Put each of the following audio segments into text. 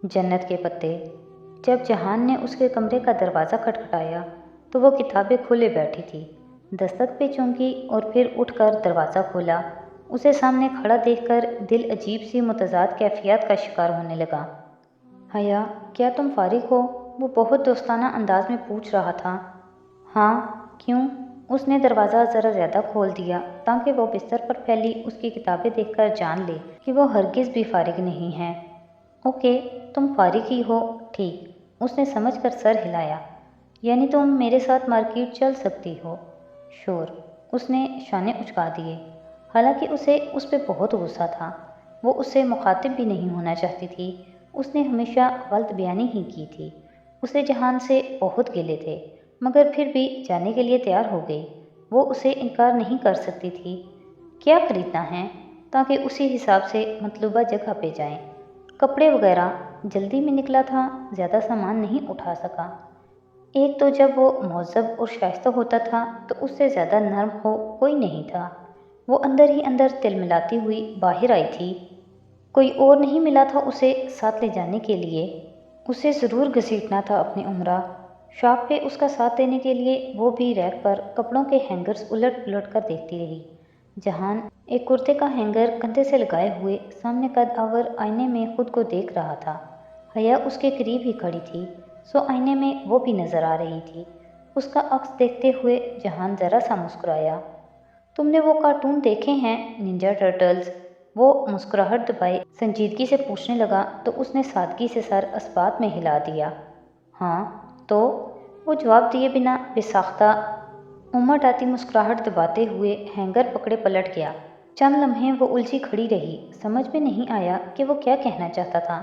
جنت کے پتے۔ جب جہان نے اس کے کمرے کا دروازہ کھٹکھٹایا تو وہ کتابیں کھولے بیٹھی تھی۔ دستک پہ چونکی اور پھر اٹھ کر دروازہ کھولا۔ اسے سامنے کھڑا دیکھ کر دل عجیب سی متضاد کیفیات کا شکار ہونے لگا۔ حیا، کیا تم فارغ ہو؟ وہ بہت دوستانہ انداز میں پوچھ رہا تھا۔ ہاں، کیوں؟ اس نے دروازہ ذرا زیادہ کھول دیا تاکہ وہ بستر پر پھیلی اس کی کتابیں دیکھ کر جان لے کہ وہ ہرگز بھی فارغ نہیں ہے۔ اوکے، تم فارغ ہی ہو، ٹھیک۔ اس نے سمجھ کر سر ہلایا۔ یعنی تم میرے ساتھ مارکیٹ چل سکتی ہو؟ شور۔ اس نے شانے اچکا دیے۔ حالانکہ اسے اس پہ بہت غصہ تھا۔ وہ اس سے مخاطب بھی نہیں ہونا چاہتی تھی۔ اس نے ہمیشہ غلط بیانی ہی کی تھی۔ اسے جہان سے بہت گلے تھے، مگر پھر بھی جانے کے لیے تیار ہو گئی۔ وہ اسے انکار نہیں کر سکتی تھی۔ کیا خریدنا ہے تاکہ اسی حساب سے مطلوبہ جگہ پہ جائیں۔ کپڑے وغیرہ۔ جلدی میں نکلا تھا، زیادہ سامان نہیں اٹھا سکا۔ ایک تو جب وہ مہذب اور شائستہ ہوتا تھا تو اس سے زیادہ نرم ہو کوئی نہیں تھا۔ وہ اندر ہی اندر تلملاتی ہوئی باہر آئی تھی۔ کوئی اور نہیں ملا تھا اسے ساتھ لے جانے کے لیے۔ اسے ضرور گھسیٹنا تھا اپنی عمرہ۔ شاپ پہ اس کا ساتھ دینے کے لیے وہ بھی ریک پر کپڑوں کے ہینگرز الٹ پلٹ کر دیکھتی رہی۔ جہان ایک کرتے کا ہینگر کندھے سے لگائے ہوئے سامنے قد آور آئینے میں خود کو دیکھ رہا تھا۔ حیا اس کے قریب ہی کھڑی تھی، سو آئینے میں وہ بھی نظر آ رہی تھی۔ اس کا عکس دیکھتے ہوئے جہان ذرا سا مسکرایا۔ تم نے وہ کارٹون دیکھے ہیں، ننجا ٹرٹلز؟ وہ مسکراہٹ دبائے سنجیدگی سے پوچھنے لگا تو اس نے سادگی سے سر اثبات میں ہلا دیا۔ ہاں تو؟ وہ جواب دیے بنا بے ساختہ امٹ آتی مسکراہٹ دباتے ہوئے ہینگر پکڑے پلٹ گیا۔ چند لمحے وہ الجھی کھڑی رہی، سمجھ میں نہیں آیا کہ وہ کیا کہنا چاہتا تھا۔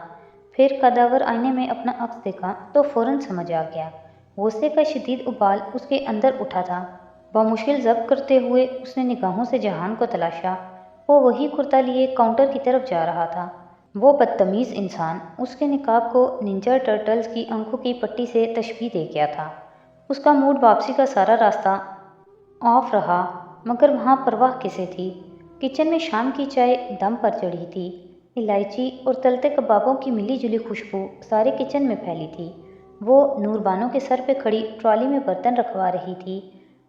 پھر قداور آئینے میں اپنا عکس دیکھا تو فوراً سمجھ آ گیا۔ غصے کا شدید ابال اس کے اندر اٹھا تھا۔ بمشکل ضبط کرتے ہوئے اس نے نگاہوں سے جہان کو تلاشا۔ وہ وہی کرتا لیے کاؤنٹر کی طرف جا رہا تھا۔ وہ بدتمیز انسان اس کے نقاب کو ننجا ٹرٹلز کی آنکھوں کی پٹی سے تشبیہ دے گیا تھا۔ اس کا موڈ واپسی کا سارا راستہ آف رہا، مگر وہاں پرواہ کسے تھی؟ کچن میں شام کی چائے دم پر چڑھی تھی۔ الائچی اور تلتے کبابوں کی ملی جلی خوشبو سارے کچن میں پھیلی تھی۔ وہ نور بانو کے سر پہ کھڑی ٹرالی میں برتن رکھوا رہی تھی۔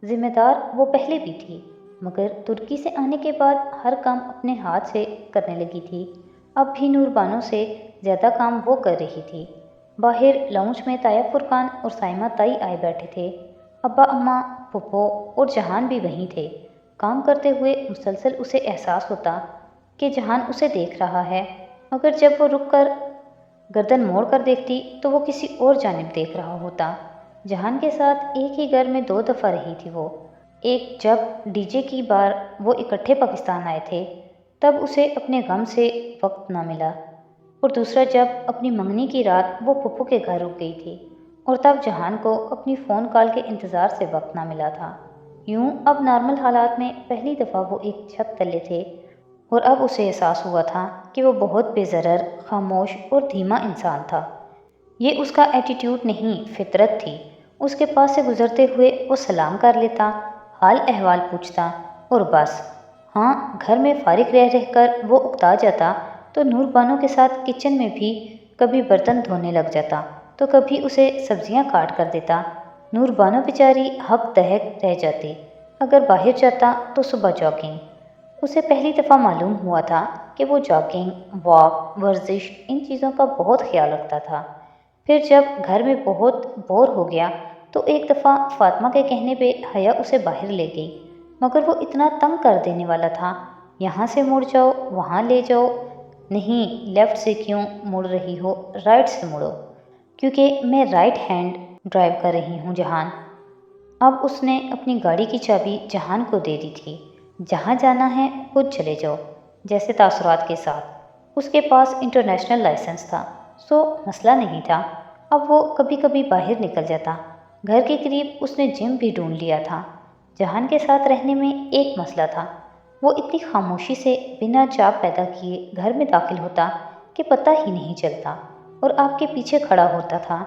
ذمہ دار وہ پہلے بھی تھی، مگر ترکی سے آنے کے بعد ہر کام اپنے ہاتھ سے کرنے لگی تھی۔ اب بھی نور بانو سے زیادہ کام وہ کر رہی تھی۔ باہر لاؤنج میں تایا فرقان اور سائمہ تائی آئے بیٹھے تھے۔ ابا اماں، پھپھو اور جہان بھی وہیں تھے۔ کام کرتے ہوئے مسلسل اسے احساس ہوتا کہ جہان اسے دیکھ رہا ہے، مگر جب وہ رک کر گردن موڑ کر دیکھتی تو وہ کسی اور جانب دیکھ رہا ہوتا۔ جہان کے ساتھ ایک ہی گھر میں 2 دفعہ رہی تھی وہ۔ ایک جب ڈی جے کی بار وہ اکٹھے پاکستان آئے تھے تب اسے اپنے غم سے وقت نہ ملا، اور دوسرا جب اپنی منگنی کی رات وہ پھپھو کے گھر رک گئی تھی، اور تب جہان کو اپنی فون کال کے انتظار سے وقت نہ ملا تھا۔ یوں اب نارمل حالات میں پہلی دفعہ وہ ایک چھت تلے تھے، اور اب اسے احساس ہوا تھا کہ وہ بہت بے ضرر، خاموش اور دھیما انسان تھا۔ یہ اس کا ایٹیٹیوڈ نہیں، فطرت تھی۔ اس کے پاس سے گزرتے ہوئے وہ سلام کر لیتا، حال احوال پوچھتا، اور بس۔ ہاں، گھر میں فارغ رہ رہ کر وہ اکتا جاتا تو نور بانو کے ساتھ کچن میں بھی کبھی برتن دھونے لگ جاتا تو کبھی اسے سبزیاں کاٹ کر دیتا۔ نور بانو بیچاری ہک دہک رہ جاتی۔ اگر باہر جاتا تو صبح جاگنگ۔ اسے پہلی دفعہ معلوم ہوا تھا کہ وہ جاگنگ، واک، ورزش، ان چیزوں کا بہت خیال رکھتا تھا۔ پھر جب گھر میں بہت بور ہو گیا تو ایک دفعہ فاطمہ کے کہنے پہ حیا اسے باہر لے گئی، مگر وہ اتنا تنگ کر دینے والا تھا، یہاں سے مڑ جاؤ، وہاں لے جاؤ، نہیں لیفٹ سے کیوں مڑ رہی ہو، رائٹ سے مڑو، کیونکہ میں رائٹ ہینڈ ڈرائیو کر رہی ہوں جہان۔ اب اس نے اپنی گاڑی کی چابی جہان کو دے دی تھی۔ جہاں جانا ہے خود چلے جاؤ، جیسے تاثرات کے ساتھ۔ اس کے پاس انٹرنیشنل لائسنس تھا، سو مسئلہ نہیں تھا۔ اب وہ کبھی کبھی باہر نکل جاتا۔ گھر کے قریب اس نے جم بھی ڈھونڈ لیا تھا۔ جہان کے ساتھ رہنے میں ایک مسئلہ تھا، وہ اتنی خاموشی سے بنا چاپ پیدا کیے گھر میں داخل ہوتا کہ پتہ ہی نہیں چلتا، اور آپ کے پیچھے کھڑا ہوتا تھا۔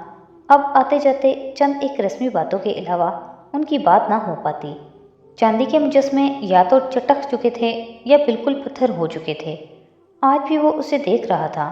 اب آتے جاتے چند ایک رسمی باتوں کے علاوہ ان کی بات نہ ہو پاتی۔ چاندی کے مجسمے یا تو چٹک چکے تھے یا بالکل پتھر ہو چکے تھے۔ آج بھی وہ اسے دیکھ رہا تھا۔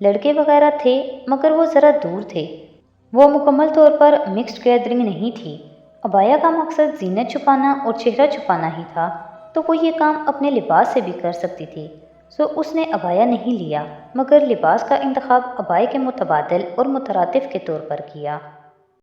لڑکے وغیرہ تھے مگر وہ ذرا دور تھے، وہ مکمل طور پر مکسڈ گیدرنگ نہیں تھی۔ عبایا کا مقصد زینت چھپانا اور چہرہ چھپانا ہی تھا، تو وہ یہ کام اپنے لباس سے بھی کر سکتی تھی، سو اس نے عبایا نہیں لیا، مگر لباس کا انتخاب عبائے کے متبادل اور مترادف کے طور پر کیا۔